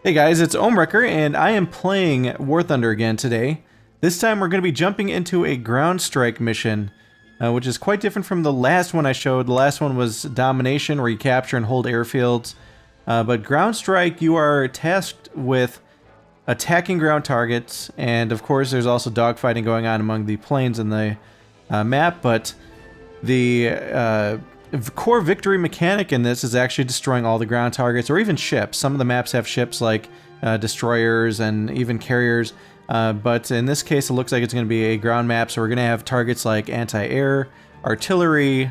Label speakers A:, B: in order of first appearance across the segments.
A: Hey guys, it's Ohmwrecker, and I am playing War Thunder again today. This time we're going to be jumping into a ground strike mission, which is quite different from the last one I showed. The last one was domination, where you capture and hold airfields. But ground strike, you are tasked with attacking ground targets, and of course there's also dogfighting going on among the planes in the map, but the core victory mechanic in this is actually destroying all the ground targets, or even ships. Some of the maps have ships like destroyers and even carriers, but in this case it looks like it's going to be a ground map, so we're going to have targets like anti-air, artillery,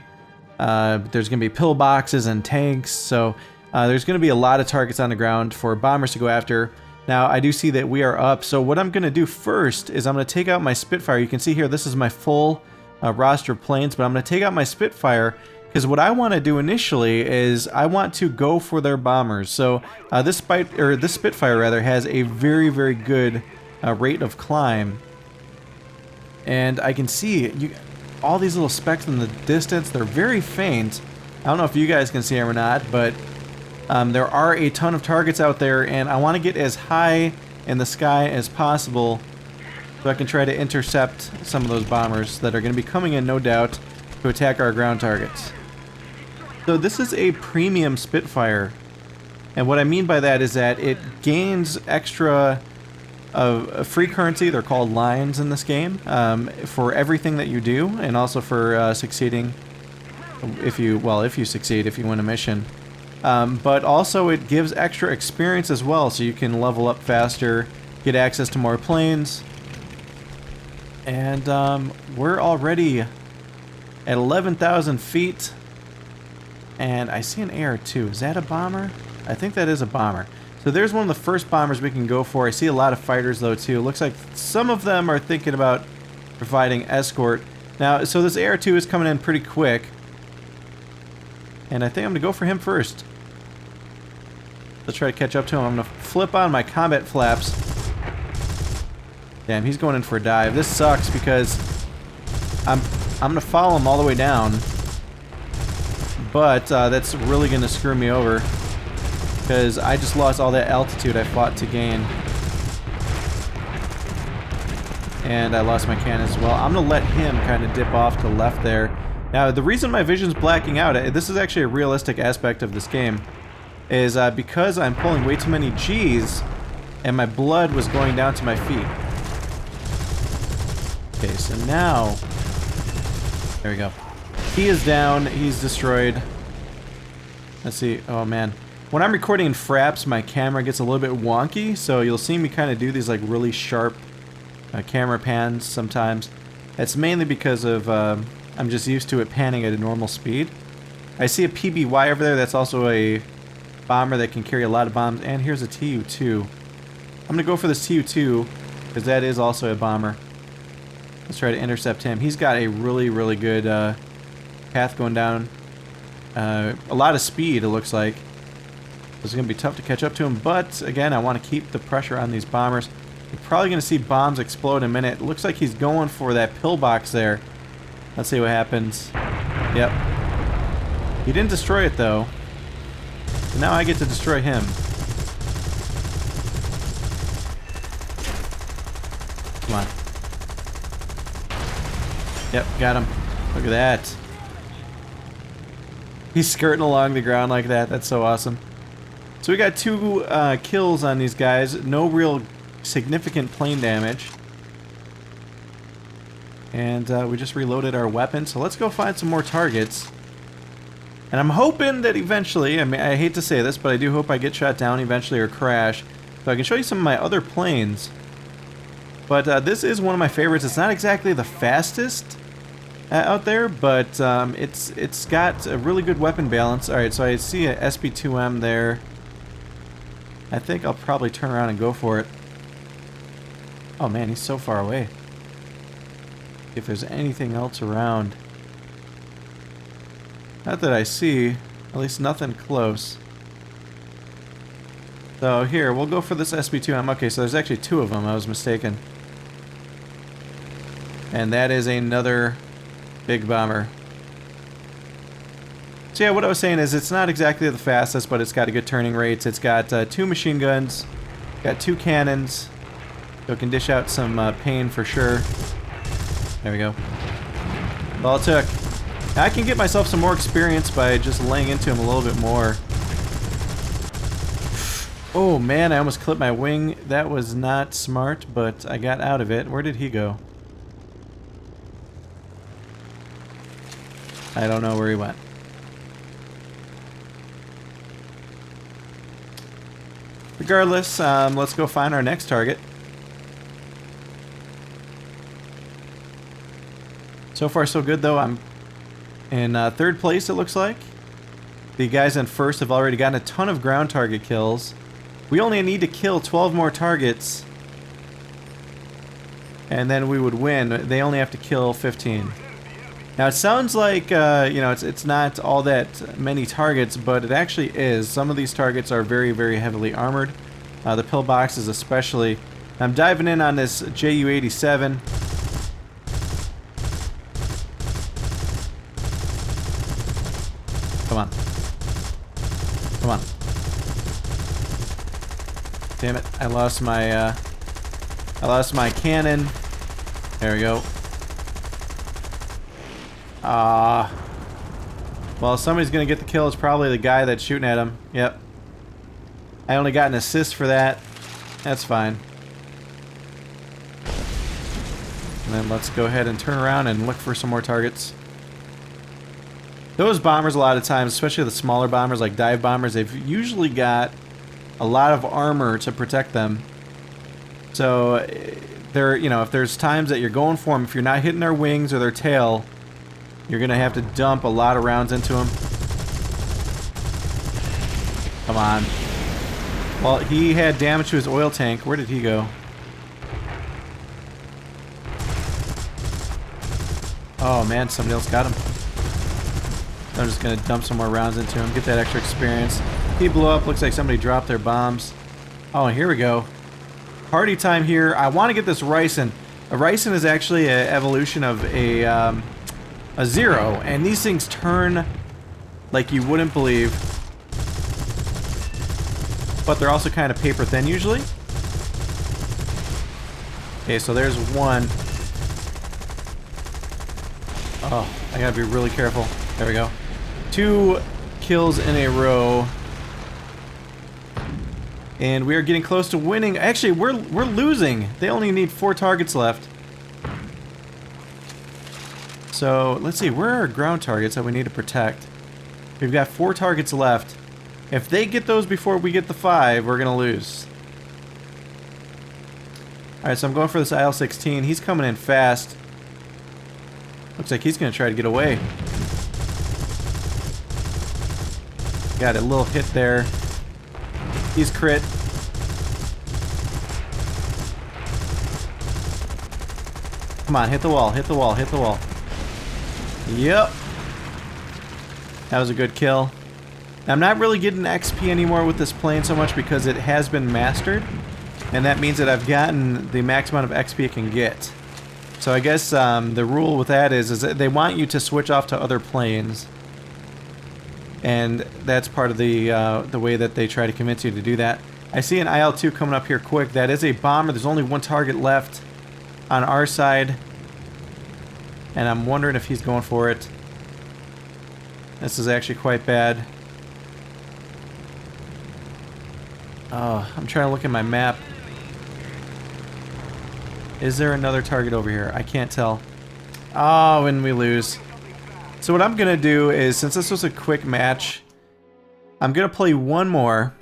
A: there's going to be pillboxes and tanks, so there's going to be a lot of targets on the ground for bombers to go after. Now, I do see that we are up, so what I'm going to do first is I'm going to take out my Spitfire. You can see here, this is my full roster of planes, but I'm going to take out my Spitfire, because what I want to do initially is I want to go for their bombers. So this Spitfire rather has a very, very good rate of climb, and I can see all these little specks in the distance. They're very faint. I don't know if you guys can see them or not, but there are a ton of targets out there, and I want to get as high in the sky as possible so I can try to intercept some of those bombers that are going to be coming in, no doubt, to attack our ground targets. So this is a premium Spitfire, and what I mean by that is that it gains extra free currency. They're called lines in this game, for everything that you do, and also for succeeding if you succeed, if you win a mission. But also it gives extra experience as well, so you can level up faster, get access to more planes. And we're already at 11,000 feet. And I see an AR-2. Is that a bomber? I think that is a bomber. So there's one of the first bombers we can go for. I see a lot of fighters though too. It looks like some of them are thinking about providing escort. Now, so this AR-2 is coming in pretty quick. And I think I'm going to go for him first. Let's try to catch up to him. I'm going to flip on my combat flaps. Damn, he's going in for a dive. This sucks because I'm going to follow him all the way down. But that's really going to screw me over, because I just lost all that altitude I fought to gain. And I lost my cannon as well. I'm going to let him kind of dip off to the left there. Now, the reason my vision's blacking out, this is actually a realistic aspect of this game, is because I'm pulling way too many G's, and my blood was going down to my feet. Okay, so now... There we go. He is down. He's destroyed. Let's see. Oh, man. When I'm recording in fraps, my camera gets a little bit wonky, so you'll see me kind of do these like really sharp camera pans sometimes. That's mainly because of I'm just used to it panning at a normal speed. I see a PBY over there. That's also a bomber that can carry a lot of bombs. And here's a TU-2. I'm going to go for this TU-2 because that is also a bomber. Let's try to intercept him. He's got a really, really good path going down. A lot of speed, it looks like. It's going to be tough to catch up to him, but again, I want to keep the pressure on these bombers. You're probably going to see bombs explode in a minute. It looks like he's going for that pillbox there. Let's see what happens. Yep. He didn't destroy it, though. So now I get to destroy him. Come on. Yep, got him. Look at that. He's skirting along the ground like that. That's so awesome. So we got 2 kills on these guys. No real significant plane damage. And we just reloaded our weapon. So let's go find some more targets. And I'm hoping that eventually, I mean, I hate to say this, but I do hope I get shot down eventually or crash, so I can show you some of my other planes. But this is one of my favorites. It's not exactly the fastest out there, but it's got a really good weapon balance. Alright, so I see a SB-2M there. I think I'll probably turn around and go for it. Oh man, he's so far away. If there's anything else around. Not that I see, at least nothing close. So here, we'll go for this SB-2M. Okay, so there's actually 2 of them, I was mistaken. And that is another big bomber. So yeah, what I was saying is it's not exactly the fastest, but it's got a good turning rates. It's got 2 machine guns, Got 2 cannons, so it can dish out some pain for sure. There we go. That's all it took. I can get myself some more experience by just laying into him a little bit more. Oh man, I almost clipped my wing. That was not smart, but I got out of it. Where did he go? I don't know where he went. Regardless, let's go find our next target. So far so good though. I'm in 3rd place, it looks like. The guys in 1st have already gotten a ton of ground target kills. We only need to kill 12 more targets, and then we would win. They only have to kill 15. Now it sounds like you know, it's not all that many targets, but it actually is. Some of these targets are very, very heavily armored. The pillboxes especially. I'm diving in on this Ju-87. Come on. Come on. Damn it, I lost my cannon. There we go. Well, somebody's gonna get the kill. It's probably the guy that's shooting at him. Yep. I only got an assist for that. That's fine. And then let's go ahead and turn around and look for some more targets. Those bombers, a lot of times, especially the smaller bombers like dive bombers, they've usually got a lot of armor to protect them. So, you know, if there's times that you're going for them, if you're not hitting their wings or their tail, you're gonna have to dump a lot of rounds into them. Come on. Well, he had damage to his oil tank. Where did he go? Oh man, somebody else got him. I'm just gonna dump some more rounds into him, get that extra experience. He blew up. Looks like somebody dropped their bombs. Oh, here we go. Party time here. I want to get this ricin. A ricin is actually an evolution of a zero, and these things turn like you wouldn't believe. But they're also kind of paper thin usually. Okay, so there's one. Oh, I gotta be really careful. There we go. 2 kills in a row. And we are getting close to winning. Actually, we're losing. They only need 4 targets left. So, let's see. Where are our ground targets that we need to protect? We've got 4 targets left. If they get those before we get the 5, we're going to lose. Alright, so I'm going for this IL-16. He's coming in fast. Looks like he's going to try to get away. Got a little hit there. He's crit. Come on, hit the wall, hit the wall, hit the wall. Yep. That was a good kill. Now, I'm not really getting XP anymore with this plane so much because it has been mastered. And that means that I've gotten the max amount of XP it can get. So I guess the rule with that is that they want you to switch off to other planes. And that's part of the way that they try to convince you to do that. I see an IL-2 coming up here quick. That is a bomber. There's only 1 target left on our side. And I'm wondering if he's going for it. This is actually quite bad. Oh, I'm trying to look at my map. Is there another target over here? I can't tell. Oh, and we lose. So what I'm going to do is, since this was a quick match, I'm going to play one more.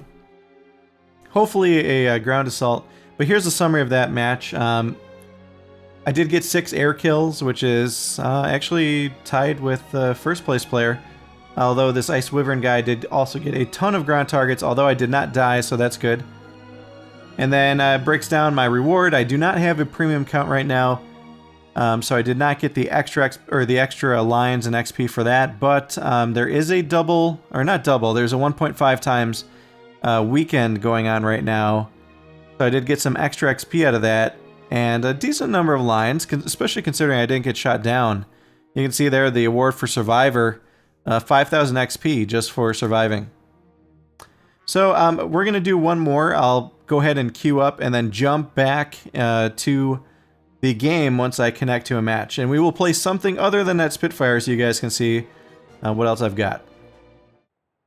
A: Hopefully a ground assault. But here's a summary of that match. I did get 6 air kills, which is actually tied with the first place player. Although this Ice Wyvern guy did also get a ton of ground targets, although I did not die, so that's good. And then it breaks down my reward. I do not have a premium count right now. So I did not get the extra lines and XP for that, but there is a double, or not double, there's a 1.5 times weekend going on right now. So I did get some extra XP out of that, and a decent number of lines, especially considering I didn't get shot down. You can see there the award for Survivor, 5,000 XP just for surviving. So we're going to do one more. I'll go ahead and queue up and then jump back to the game once I connect to a match. And we will play something other than that Spitfire so you guys can see what else I've got.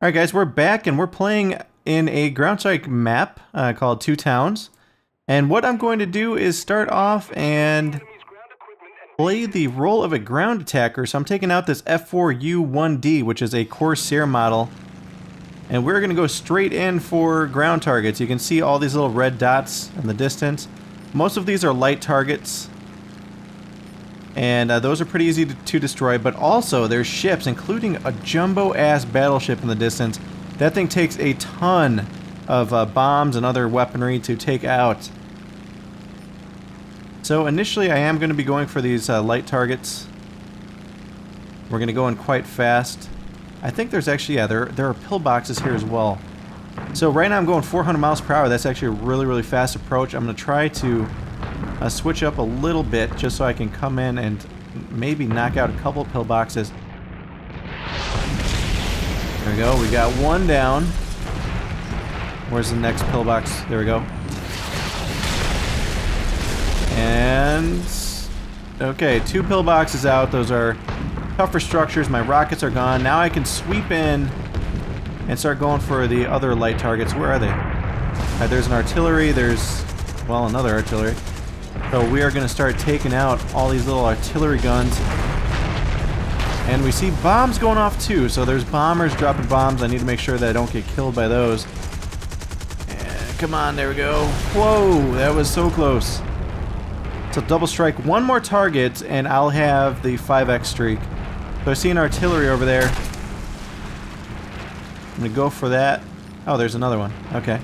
A: Alright guys, we're back and we're playing in a ground strike map called Two Towns. And what I'm going to do is start off and play the role of a ground attacker. So I'm taking out this F4U1D, which is a Corsair model. And we're going to go straight in for ground targets. You can see all these little red dots in the distance. Most of these are light targets. And those are pretty easy to destroy. But also, there's ships, including a jumbo-ass battleship in the distance. That thing takes a ton of bombs and other weaponry to take out. So initially I am going to be going for these light targets. We're going to go in quite fast. I think there's actually, yeah, there are pillboxes here as well. So right now I'm going 400 miles per hour. That's actually a really, really fast approach. I'm going to try to switch up a little bit just so I can come in and maybe knock out a couple of pillboxes. There we go. We got one down. Where's the next pillbox? There we go. And okay, 2 pillboxes out. Those are tougher structures. My rockets are gone. Now I can sweep in and start going for the other light targets. Where are they? There's an artillery. There's, well, another artillery. So we are going to start taking out all these little artillery guns. And we see bombs going off too. So there's bombers dropping bombs. I need to make sure that I don't get killed by those. And come on, there we go. Whoa, that was so close. So double strike one more target and I'll have the 5x streak. So I see an artillery over there. I'm going to go for that. Oh, there's another one. Okay.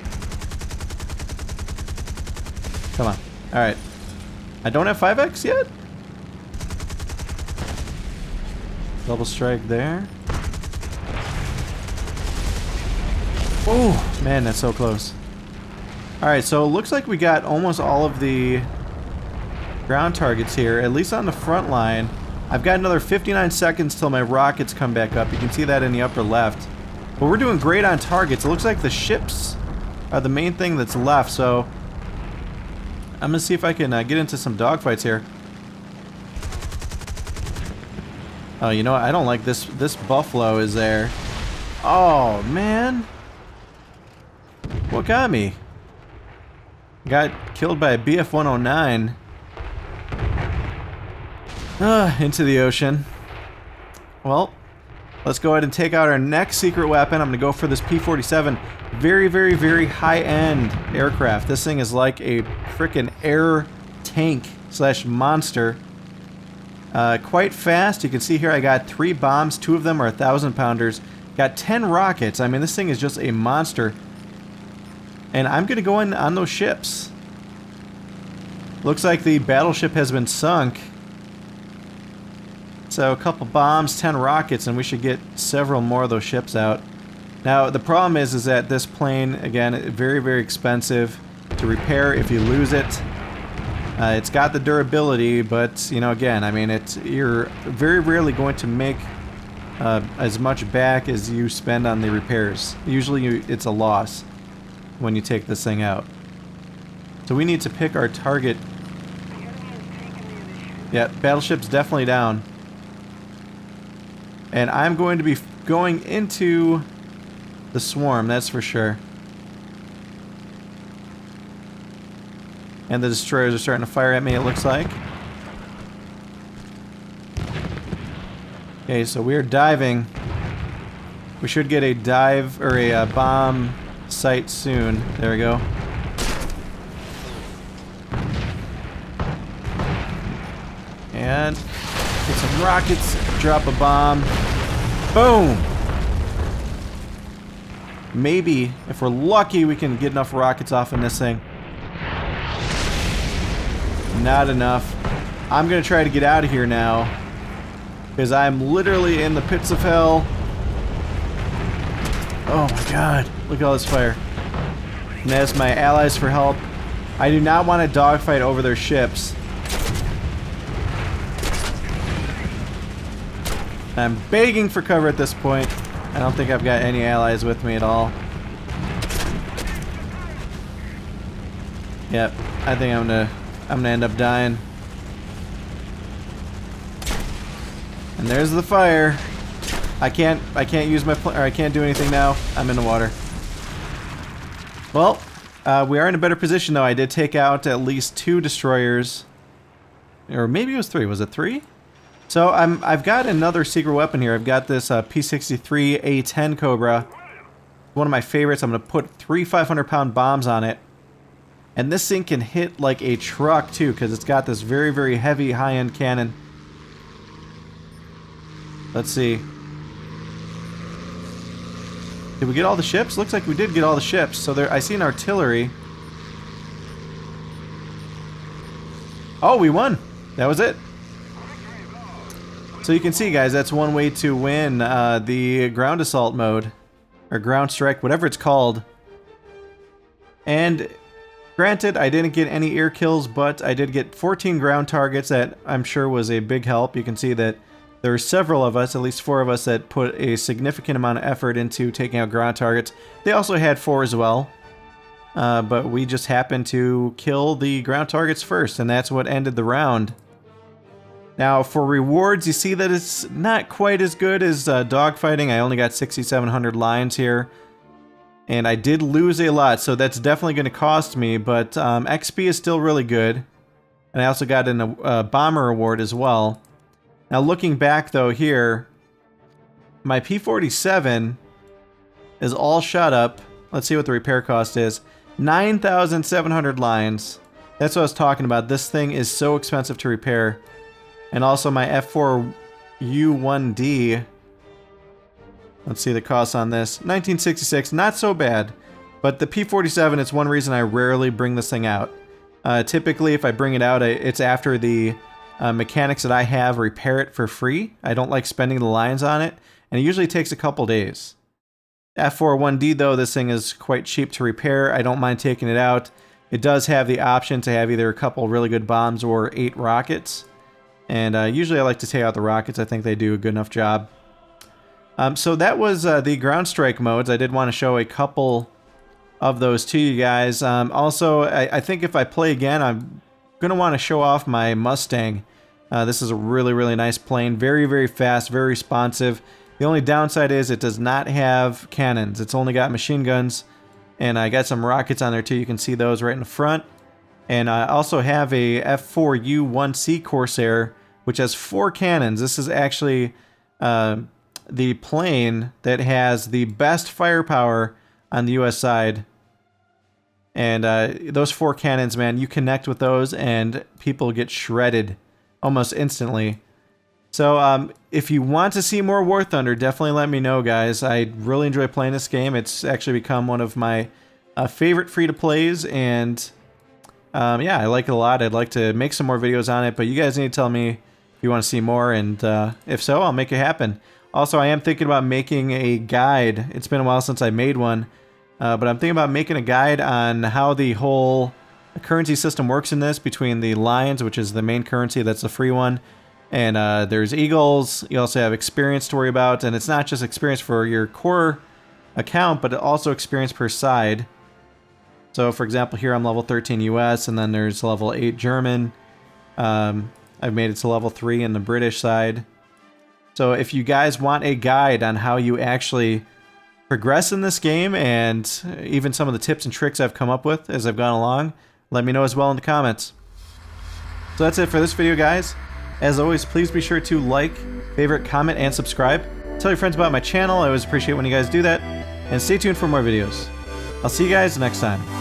A: Come on. Alright. I don't have 5x yet? Double strike there. Oh, man, that's so close. Alright, so it looks like we got almost all of the ground targets here, at least on the front line. I've got another 59 seconds till my rockets come back up. You can see that in the upper left. But we're doing great on targets. It looks like the ships are the main thing that's left, so I'm gonna see if I can get into some dogfights here. Oh, you know what? I don't like this. This buffalo is there. Oh, man. What got me? Got killed by a BF-109. Into the ocean. Well, let's go ahead and take out our next secret weapon. I'm going to go for this P-47. Very, very, very high-end aircraft. This thing is like a frickin' air tank slash monster. Quite fast. You can see here I got 3 bombs. 2 of them are 1,000-pounders. Got 10 rockets. I mean, this thing is just a monster. And I'm going to go in on those ships. Looks like the battleship has been sunk. So a couple bombs, 10 rockets, and we should get several more of those ships out. Now, the problem is that this plane, again, very, very expensive to repair if you lose it. It's got the durability, but, you know, again, I mean, you're very rarely going to make as much back as you spend on the repairs. Usually it's a loss when you take this thing out. So we need to pick our target. Yeah, battleship's definitely down. And I'm going to be going into the swarm, that's for sure. And the destroyers are starting to fire at me, it looks like. Okay, so we're diving. We should get a dive, or a bomb site soon. There we go. And get some rockets, drop a bomb. Boom! Maybe, if we're lucky, we can get enough rockets off in this thing. Not enough. I'm gonna try to get out of here now, because I'm literally in the pits of hell. Oh my god, look at all this fire. And ask my allies for help. I do not want to dogfight over their ships. I'm begging for cover at this point. I don't think I've got any allies with me at all. Yep, I think I'm gonna end up dying. And there's the fire. I can't use my or I can't do anything now. I'm in the water. Well, we are in a better position though. I did take out at least 2 destroyers, or maybe it was 3. Was it 3? So I've got another secret weapon here. I've got this P63 A10 Cobra. One of my favorites. I'm gonna put 3 500-pound bombs on it, and this thing can hit like a truck too, because it's got this very, very heavy high-end cannon. Let's see. Did we get all the ships? Looks like we did get all the ships. So there, I see an artillery. Oh, we won. That was it. So you can see, guys, that's one way to win the ground assault mode. Or ground strike, whatever it's called. And granted, I didn't get any air kills, but I did get 14 ground targets. That I'm sure was a big help. You can see that there are several of us, at least 4 of us, that put a significant amount of effort into taking out ground targets. They also had 4 as well, but we just happened to kill the ground targets first, and that's what ended the round. Now, for rewards, you see that it's not quite as good as dogfighting. I only got 6,700 lines here, and I did lose a lot, so that's definitely going to cost me, but XP is still really good. And I also got a bomber award as well. Now, looking back, though, here, my P47 is all shot up. Let's see what the repair cost is. 9,700 lines. That's what I was talking about. This thing is so expensive to repair. And also my F4U1D. Let's see the cost on this. 1966, not so bad. But the P47 is one reason I rarely bring this thing out. Typically, if I bring it out, it's after the mechanics that I have repair it for free. I don't like spending the lines on it, and it usually takes a couple days. F41D though, this thing is quite cheap to repair. I don't mind taking it out. It does have the option to have either a couple really good bombs or 8 rockets, and usually I like to take out the rockets. I think they do a good enough job. So that was the ground strike modes. I did want to show a couple of those to you guys. Also, I think if I play again, I'm going to want to show off my Mustang. This is a really, really nice plane. Very, very fast, very responsive. The only downside is it does not have cannons. It's only got machine guns. And I got some rockets on there too. You can see those right in the front. And I also have a F4U1C Corsair, which has 4 cannons. This is actually the plane that has the best firepower on the US side. And those 4 cannons, man, you connect with those and people get shredded almost instantly. So if you want to see more War Thunder, definitely let me know, guys. I really enjoy playing this game. It's actually become one of my favorite free-to-plays, and yeah, I like it a lot. I'd like to make some more videos on it, but you guys need to tell me if you want to see more, and if so, I'll make it happen. Also, I am thinking about making a guide. It's been a while since I made one, but I'm thinking about making a guide on how the whole currency system works in this, between the lions, which is the main currency, that's the free one, and there's eagles. You also have experience to worry about, and it's not just experience for your core account, but also experience per side. So for example, here I'm level 13 US, and then there's level 8 German. I've made it to level 3 in the British side. So if you guys want a guide on how you actually progress in this game, and even some of the tips and tricks I've come up with as I've gone along, let me know as well in the comments. So that's it for this video, guys. As always, please be sure to like, favorite, comment, and subscribe. Tell your friends about my channel. I always appreciate when you guys do that. And stay tuned for more videos. I'll see you guys next time.